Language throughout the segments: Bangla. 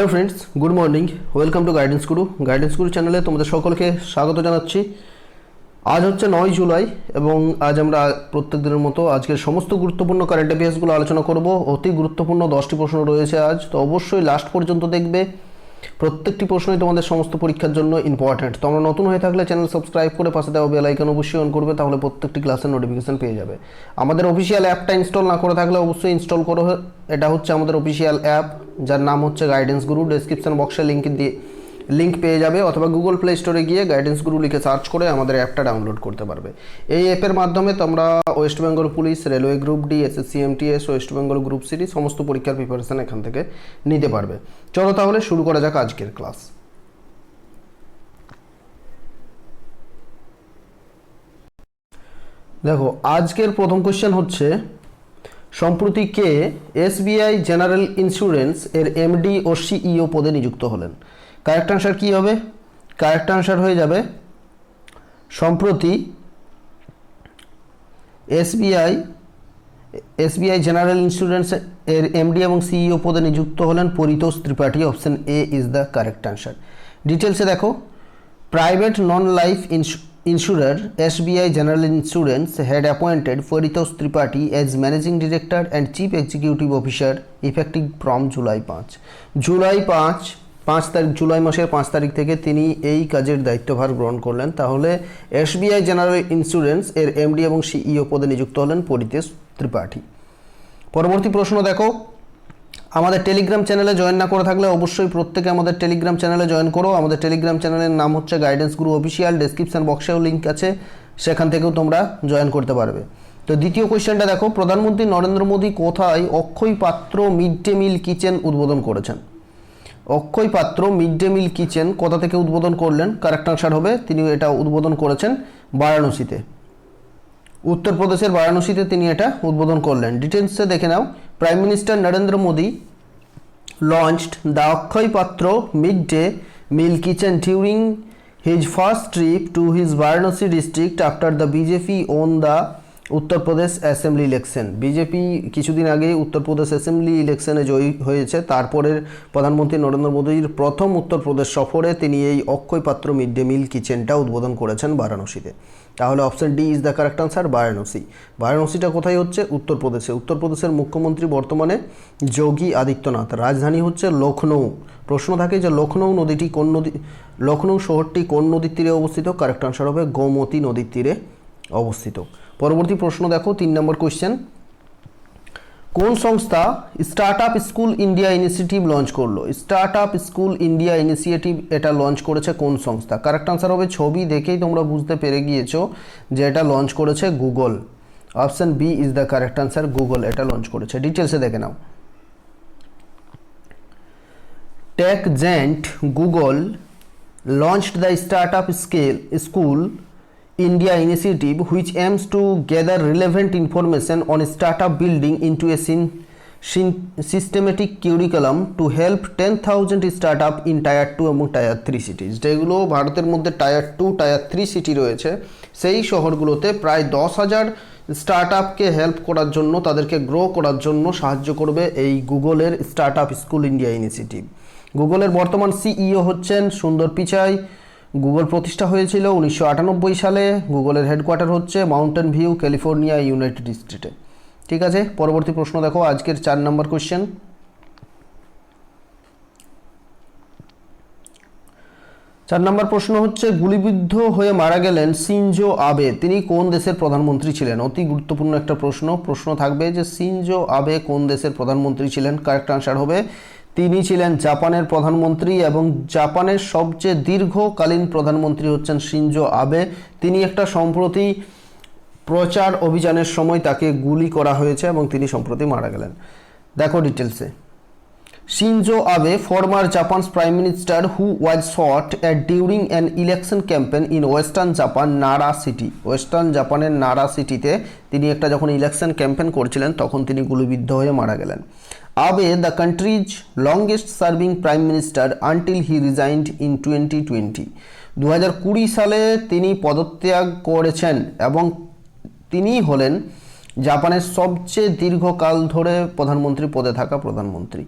Hello friends, good morning. Welcome to guidance গুরু চ্যানেলে তোমাদের সকলকে স্বাগত জানাচ্ছি। আজ হচ্ছে 9 জুলাই এবং আজ আমরা প্রত্যেক দিনের মতো আজকের সমস্ত গুরুত্বপূর্ণ কারেন্ট অ্যাফেয়ার্সগুলো আলোচনা করব। অতি গুরুত্বপূর্ণ 10টি প্রশ্ন রয়েছে আজ, তো অবশ্যই লাস্ট পর্যন্ত দেখবে। প্রত্যেকটি প্রশ্নই তোমাদের সমস্ত পরীক্ষার জন্য ইম্পর্ট্যান্ট। তোমরা নতুন হয়ে থাকলে চ্যানেল সাবস্ক্রাইব করে পাশে দেওয়া বেল আইকন অবশ্যই অন করবে, তাহলে প্রত্যেকটি ক্লাসের নোটিফিকেশন পেয়ে যাবে। আমাদের অফিসিয়াল অ্যাপটা ইনস্টল না করে থাকলে অবশ্যই ইনস্টল করো। এটা হচ্ছে আমাদের অফিসিয়াল অ্যাপ, যার নাম হচ্ছে গাইডেন্স গুরু। ডেসক্রিপশন বক্সে লিঙ্ক পেয়ে যাবে, অথবা গুগল প্লে স্টোরে গিয়ে গাইডেন্স গুরু লিখে সার্চ করে আমাদের অ্যাপটা ডাউনলোড করতে পারবে। এই অ্যাপের মাধ্যমে তোমরা West Bengal police, railway group D, SSC MTS, West Bengal group city সমস্ত পরীক্ষার প্রিপারেশন এখান থেকে নিতে পারবে। চলো তাহলে শুরু করা যাক আজকের ক্লাস। দেখো, আজকের প্রথম কোশ্চেন হচ্ছে, সম্প্রতি কে এসবিআই জেনারেল ইন্স্যুরেন্স এর এমডি ও সিইও পদে নিযুক্ত হলেন? কারেক্ট আনসার কি হবে? কারেক্ট আনসার হয়ে যাবে সম্প্রতি এসবিআই জেনারেল ইন্স্যুরেন্স এর এমডি এবং সিইও পদে নিযুক্ত হলেন Paritosh Tripathi. Option A is the correct answer. ডিটেলসে দেখো, private non life insurer SBI General Insurance had appointed Paritosh Tripathi as Managing Director and Chief Executive Officer effective from July 5 July মাসের 5 তারিখ থেকে তিনি এই কাজের দায়িত্বভার গ্রহণ করলেন। তাহলে SBI জেনারেল ইন্স্যুরেন্স এর এমডি এবং সিইও পদে নিযুক্ত হলেন পরিতোষ ত্রিপাঠী। পরবর্তী প্রশ্ন দেখো, আমাদের টেলিগ্রাম চ্যানেলে জয়েন না করে থাকলে অবশ্যই প্রত্যেকে আমাদের টেলিগ্রাম চ্যানেলে জয়েন করো। আমাদের টেলিগ্রাম চ্যানেলের নাম হচ্ছে গাইডেন্স গুরু অফিসিয়াল। ডেসক্রিপশন বক্সেও লিঙ্ক আছে, সেখান থেকেও তোমরা জয়েন করতে পারবে। তো দ্বিতীয় কোয়েশ্চেনটা দেখো, প্রধানমন্ত্রী নরেন্দ্র মোদী কোথায় অক্ষয় পাত্র মিড ডে মিল কিচেন উদ্বোধন করেছেন? অক্ষয় পাত্র মিড ডে মিল কিচেন কোথা থেকে উদ্বোধন করলেন? কারেক্ট আনসার হবে, তিনি এটা উদ্বোধন করেছেন বারাণসীতে। উত্তরপ্রদেশের বারাণসীতে তিনি এটা উদ্বোধন করলেন। ডিটেলসে দেখে নাও। Prime minister Narendra Modi launched the Akshay Patra Mid-Day Meal Kitchen during his first trip to his Varanasi district after the BJP won the Uttar Pradesh assembly election. BJP কিছুদিন আগে উত্তরপ্রদেশ অ্যাসেম্বলি ইলেকশনে জয়ী হয়েছে। তারপরের প্রধানমন্ত্রী নরেন্দ্র মোদীর প্রথম উত্তরপ্রদেশ সফরে তিনি এই অক্ষয় পাত্র মিড ডে মিল কিচেনটা উদ্বোধন করেছেন বারাণসীতে। তাহলে option D is the correct answer, Varanasi. বারাণসীটা কোথায় হচ্ছে? উত্তরপ্রদেশে। উত্তরপ্রদেশের মুখ্যমন্ত্রী বর্তমানে যোগী আদিত্যনাথ। রাজধানী হচ্ছে লখনৌ। প্রশ্ন থাকে যে লখনৌ শহরটি কোন নদীর তীরে অবস্থিত? কারেক্ট আনসার হবে গোমতী নদীর তীরে অবস্থিত। পরবর্তী প্রশ্ন দেখো, 3 নম্বর কোয়েশ্চেন, কোন সংস্থা start up school India initiative launch করলো? Start up school India initiative এটা লঞ্চ করেছে কোন সংস্থা? কারেক্ট আনসার হবে, ছবি দেখেই তোমরা বুঝতে পেরে গিয়েছো যে এটা লঞ্চ করেছে Google. Option B is the correct answer, Google এটা লঞ্চ করেছে। ডিটেলসে দেখে নাও। Tech giant Google launched the Startup School India initiative, which aims to gather relevant information on startup building into a systematic curriculum to help 10,000 startup in Tier 2 এবং Tier 3 cities। যেগুলো ভারতের মধ্যে Tier 2, Tier 3 সিটি রয়েছে, সেই শহরগুলোতে প্রায় 10,000 স্টার্টআপকে হেল্প করার জন্য, তাদেরকে গ্রো করার জন্য সাহায্য করবে এই গুগলের স্টার্টআপ স্কুল ইন্ডিয়া ইনিশিয়েটিভ। গুগলের বর্তমান সিইও হচ্ছেন সুন্দর পিচাই। গুগল প্রতিষ্ঠা হয়েছিল 1998 সালে। গুগলের হেডকোয়ার্টার হচ্ছে মাউন্টেন ভিউ, ক্যালিফোর্নিয়া, ইউনাইটেড স্টেটে। ঠিক আছে, পরবর্তী প্রশ্ন দেখো, আজকের 4 নম্বর কোয়েশ্চেন। 4 নম্বর প্রশ্ন হচ্ছে, গুলিবিদ্ধ হয়ে মারা গেলেন শিনজো আবে, তিনি কোন দেশের প্রধানমন্ত্রী ছিলেন? অতি গুরুত্বপূর্ণ একটা প্রশ্ন থাকবে যে শিনজো আবে কোন দেশের প্রধানমন্ত্রী ছিলেন? কারেক্ট আনসার হবে, তিনি ছিলেন জাপানের প্রধানমন্ত্রী এবং জাপানের সবচেয়ে দীর্ঘকালীন প্রধানমন্ত্রী হচ্ছেন শিনজো আবে। তিনি একটা সম্প্রতি প্রচার অভিযানের সময় তাকে গুলি করা হয়েছে এবং তিনি সম্প্রতি মারা গেলেন। দেখো ডিটেলসে, শিনজো আবে, former Japan's prime minister who was shot at during an election campaign in western Japan, নারা সিটি। ওয়েস্টার্ন জাপানের নারা সিটিতে তিনি একটা যখন ইলেকশন ক্যাম্পেইন করছিলেন তখন তিনি গুলিবিদ্ধ হয়ে মারা গেলেন। আবে, the countries longest serving prime minister until he resigned in 2020। 2020 সালে তিনি পদত্যাগ করেছেন এবং তিনি হলেন জাপানের সবচেয়ে দীর্ঘকাল ধরে প্রধানমন্ত্রী পদে থাকা প্রধানমন্ত্রী।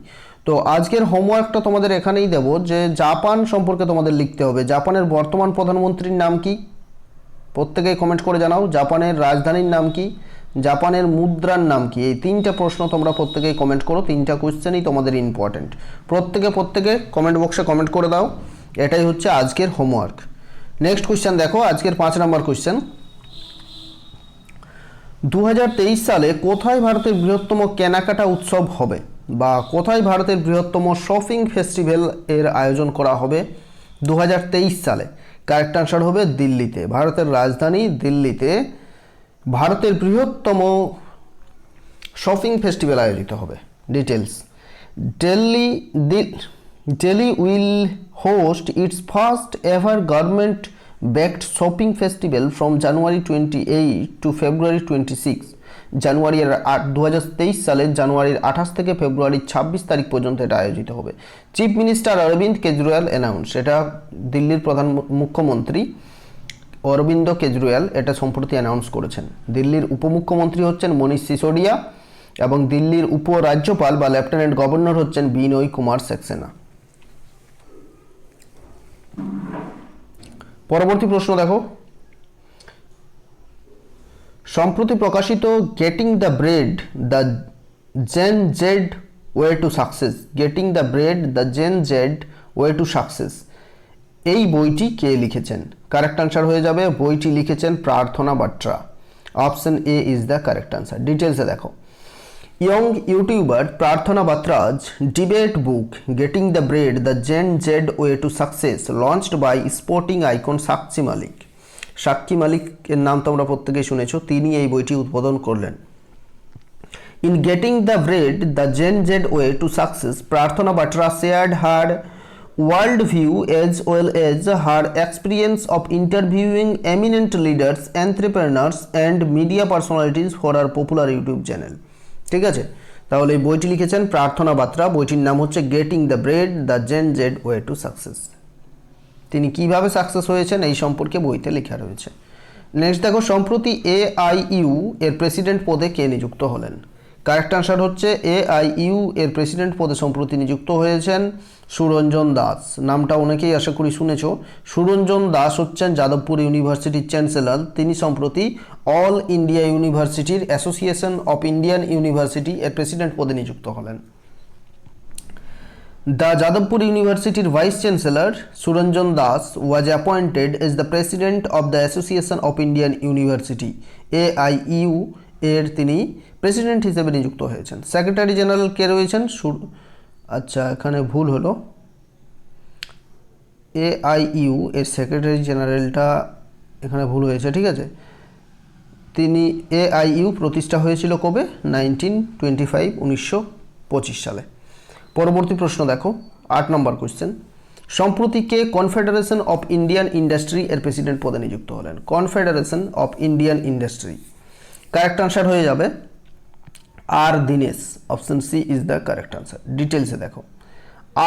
তো আজকের হোমওয়ার্কটা তোমাদের এখানেই দেব যে জাপান সম্পর্কে তোমাদের লিখতে হবে। জাপানের বর্তমান প্রধানমন্ত্রীর নাম কি? প্রত্যেকেই কমেন্ট করে জানাও। জাপানের রাজধানীর নাম কি? জাপানের মুদ্রার নাম কি? এই তিনটা প্রশ্ন তোমরা প্রত্যেকেই কমেন্ট করো। তিনটা কোশ্চেনই তোমাদের ইম্পর্টেন্ট। প্রত্যেকে কমেন্ট বক্সে কমেন্ট করে দাও। এটাই হচ্ছে আজকের হোমওয়ার্ক। নেক্সট কোশ্চেন দেখো, আজকের 5 নম্বর কোশ্চেন। 2023 সালে কোথায় ভারতের বৃহত্তম কেনাকাটা উৎসব হবে, বা কোথায় ভারতের বৃহত্তম শপিং ফেস্টিভ্যাল এর আয়োজন করা হবে 2023 সালে? কারেক্ট আনসার হবে দিল্লিতে। ভারতের রাজধানী দিল্লিতে ভারতের বৃহত্তম শপিং ফেস্টিভ্যাল আয়োজিত হবে। Details, Delhi will host its first ever government-backed shopping festival from January 28 to February 26. জানুয়ারির 2023 সালের জানুয়ারির 28 থেকে ফেব্রুয়ারি 26 তারিখ পর্যন্ত এটা আয়োজিত হবে। Chief minister Arvind Kejriwal announce, এটা দিল্লির প্রধান মুখ্যমন্ত্রী অরবিন্দ কেজরিওয়াল এটা সম্প্রতি অ্যানাউন্স করেছেন। দিল্লির উপমুখ্যমন্ত্রী হচ্ছেন মনীষ সিসোডিয়া এবং দিল্লির উপরাজ্যপাল বা লেফটেন্যান্ট গভর্নর হচ্ছেন বিনয় কুমার সাক্সেনা। পরবর্তী প্রশ্ন দেখো, সম্প্রতি প্রকাশিত getting the bread the gen Z way to success, getting the bread the gen Z way to success, এই বইটি কে লিখেছেন? কারেক্ট আনসার হয়ে যাবে বইটি লিখেছেন Prarthana Batra. Option A is the correct answer. ডিটেলসে দেখো, young YouTuber Prarthana Batra's debut book getting the bread the gen Z way to success launched by sporting icon Sakshi Malik. সাক্ষী মালিকের নাম তোমরা প্রত্যেকেই শুনেছো, তিনি এই বইটি উদ্বোধন করলেন। In getting the bread the gen Z way to success, Prarthana Batra shared her world view as well as her experience of interviewing eminent leaders, entrepreneurs and media personalities for her popular YouTube channel. ঠিক আছে, তাহলে এই বইটি লিখেছেন প্রার্থনা বাত্রা। বইটির নাম হচ্ছে getting the bread the gen Z way to success. তিনি কিভাবে সাকসেস হয়েছেন এই সম্পর্কে বইতে লেখা রয়েছে। নেক্সট দেখো, সম্প্রতি AIU এর প্রেসিডেন্ট পদে কে নিযুক্ত হলেন? কারেক্ট আনসার হচ্ছে AIU এর প্রেসিডেন্ট পদে সম্প্রতি নিযুক্ত হয়েছেন সুরঞ্জন দাস। নামটা অনেকেই আশা করি শুনেছো। সুরঞ্জন দাস হচ্ছেন যাদবপুর ইউনিভার্সিটির চ্যান্সেলর। তিনি সম্প্রতি অল ইন্ডিয়া ইউনিভার্সিটির অ্যাসোসিয়েশন অফ ইন্ডিয়ান ইউনিভার্সিটি এর প্রেসিডেন্ট পদে নিযুক্ত হলেন। The Jadavpur University's Vice Chancellor Suranjan Das was appointed as the President of the Association of Indian University AIU এর তিনি প্রেসিডেন্ট হিসেবে নিযুক্ত হয়েছেন। সেক্রেটারি জেনারেল কে রয়েছেন? আচ্ছা, এখানে ভুল হলো। AIU এর সেক্রেটারি জেনারেলটা এখানে ভুল হয়েছে, ঠিক আছে। তিনি AIU প্রতিষ্ঠা হয়েছিল কবে? 1925 সালে। পরবর্তী প্রশ্ন দেখো, 8 নম্বর কোশ্চেন। সম্প্রতি কে কনফেডারেশন অফ ইন্ডিয়ান ইন্ডাস্ট্রি এর প্রেসিডেন্ট পদে নিযুক্ত হলেন? Confederation of Indian Industry. Correct answer হয়ে যাবে R Dinesh. Option C is the correct answer. ডিটেলসে দেখো,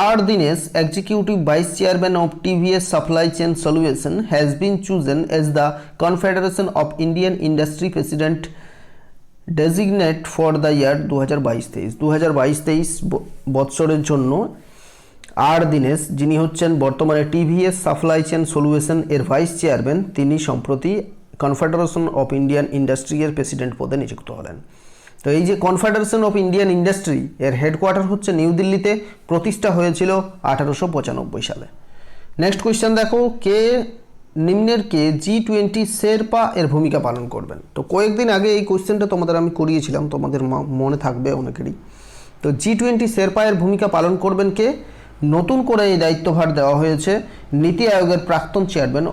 R Dinesh, executive vice chairman of TVS supply chain solution, has been chosen as the Confederation of Indian Industry president designate for the year 2022-23। 2022-23 বৎসরের জন্য আর দীনেশ, যিনি হচ্ছেন বর্তমানে TVS সাপ্লাই চেন সলিউশন এর ভাইস চেয়ারম্যান, তিনি সম্প্রতি কনফেডারেশন অফ ইন্ডিয়ান ইন্ডাস্ট্রি এর প্রেসিডেন্ট পদে নিযুক্ত হলেন। তো এই যে কনফেডারেশন অফ ইন্ডিয়ান ইন্ডাস্ট্রি এর হেডকোয়ার্টার হচ্ছে নিউ দিল্লিতে, প্রতিষ্ঠা হয়েছিল 1895 সালে। নেক্সট কোয়েশ্চেন দেখো, কে নিম্নের কে G20 শেরপা এর ভূমিকা পালন করবেন? তো কয়েকদিন আগে এই কোয়েশ্চেনটা তোমাদের আমি করিয়েছিলাম, তোমাদের মনে থাকবে অনেকেরই। তো G20 শেরপা এর ভূমিকা পালন করবেন কে? নতুন করে এই দায়িত্বভার দেওয়া হয়েছে নীতি আয়োগের প্রাক্তন চেয়ারম্যান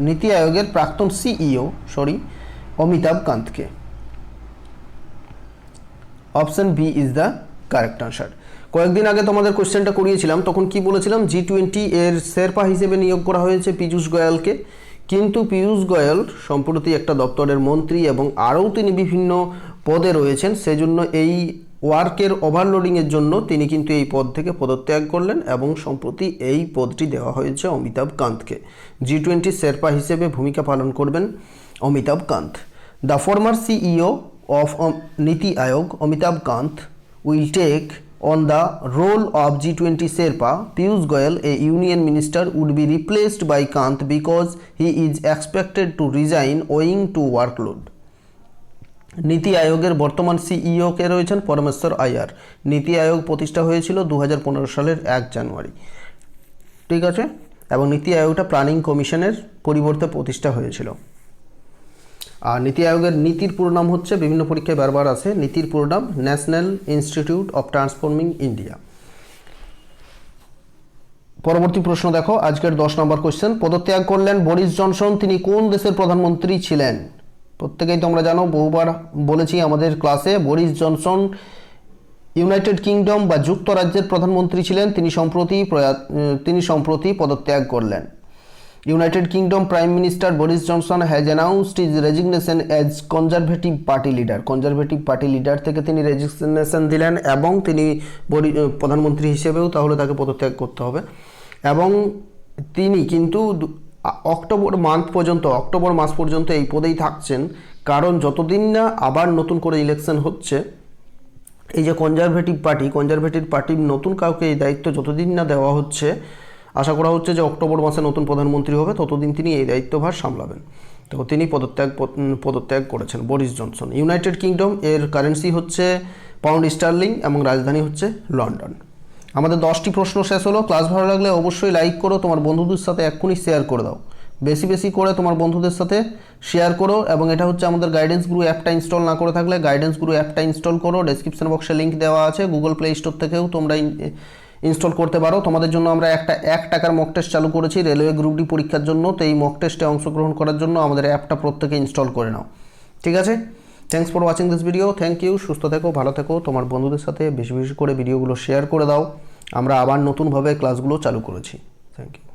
নীতি আয়োগের প্রাক্তন CEO অমিতাভ কান্তকে। Option B is the correct answer. কয়েকদিন আগে তোমাদের কোশ্চেনটা করিয়েছিলাম, তখন কি বলেছিলাম? G20 এর শেরপা হিসেবে নিয়োগ করা হয়েছে পীযূষ গোয়ালকে, কিন্তু পীযূষ গোয়াল সম্প্রতি একটা দপ্তরের মন্ত্রী এবং আরও তিনি বিভিন্ন পদে রয়েছেন, সেজন্য এই ওয়ার্কের ওভারলোডিংয়ের জন্য তিনি কিন্তু এই পদ থেকে পদত্যাগ করলেন এবং সম্প্রতি এই পদটি দেওয়া হয়েছে অমিতাভ কান্তকে। G20 শেরপা হিসেবে ভূমিকা পালন করবেন Amitabh Kant. The former CEO of Niti Ayog, Amitabh Kant, will take on the role of G20 Sherpa, Piyush Goyal, a union minister, would be replaced by Kant because he is expected to resign owing to workload. নীতি আয়োগের বর্তমান সিইও কে রয়েছেন? পরমেশ্বর আয়ার। নীতি আয়োগ প্রতিষ্ঠা হয়েছিল 2015 সালের 1 জানুয়ারি, ঠিক আছে, এবং নীতি আয়োগটা প্ল্যানিং কমিশনের পরিবর্তে প্রতিষ্ঠা হয়েছিল। আর নীতি আয়োগের নীতির পুরো নাম হচ্ছে, বিভিন্ন পরীক্ষায় বারবার আছে, নীতির পুরো নাম national institute of transforming India. পরবর্তী প্রশ্ন দেখো, আজকের 10 নম্বর কোশ্চেন। পদত্যাগ করলেন বরিস জনসন, তিনি কোন দেশের প্রধানমন্ত্রী ছিলেন? প্রত্যেকেই তোমরা জানো, বহুবার বলেছি আমাদের ক্লাসে, বরিস জনসন ইউনাইটেড কিংডম বা যুক্তরাজ্যের প্রধানমন্ত্রী ছিলেন। তিনি সম্প্রতি পদত্যাগ করলেন। United kingdom prime minister Boris Johnson has announced his resignation as conservative party leader. Conservative party leader থেকে তিনি রেজিগনেশন দিলেন এবং তিনি প্রধানমন্ত্রী হিসেবেও তাহলে তাকে পদত্যাগ করতে হবে। এবং তিনি কিন্তু অক্টোবর মাস পর্যন্ত এই পদেই থাকছেন, কারণ যতদিন না আবার নতুন করে ইলেকশন হচ্ছে, এই যে কনজারভেটিভ পার্টির নতুন কাউকে এই দায়িত্ব যতদিন না দেওয়া হচ্ছে, আশা করা হচ্ছে যে অক্টোবর মাসে নতুন প্রধানমন্ত্রী হবে, ততদিন তিনি এই দায়িত্বভার সামলাবেন। তো তিনি পদত্যাগ করেছেন বরিস জনসন। ইউনাইটেড কিংডম এর কারেন্সি হচ্ছে পাউন্ড স্টার্লিং এবং রাজধানী হচ্ছে লন্ডন। আমাদের 10টি প্রশ্ন শেষ হলো। ক্লাস ভালো লাগলে অবশ্যই লাইক করো, তোমার বন্ধুদের সাথে এক্ষুনি শেয়ার করে দাও, বেশি করে তোমার বন্ধুদের সাথে শেয়ার করো। এবং এটা হচ্ছে আমাদের গাইডেন্স গুরু অ্যাপটা ইনস্টল না করে থাকলে গাইডেন্স গুরু অ্যাপটা ইনস্টল করো, ডেসক্রিপশন বক্সে লিঙ্ক দেওয়া আছে, গুগল প্লে স্টোর থেকেও তোমরা ইনস্টল করতে পারো। তোমাদের জন্য আমরা একটা 1 টাকার মক টেস্ট চালু করেছি রেলওয়ে গ্রুপ ডি পরীক্ষার জন্য। তো এই মক টেস্টে অংশগ্রহণ করার জন্য আমাদের অ্যাপটা প্রত্যেকে ইনস্টল করে নাও, ঠিক আছে? Thanks for watching this video. Thank you. সুস্থ থেকো, ভালো থেকো, তোমার বন্ধুদের সাথে বেশি করে ভিডিওগুলো শেয়ার করে দাও। আমরা আবার নতুনভাবে ক্লাসগুলো চালু করেছি। Thank you.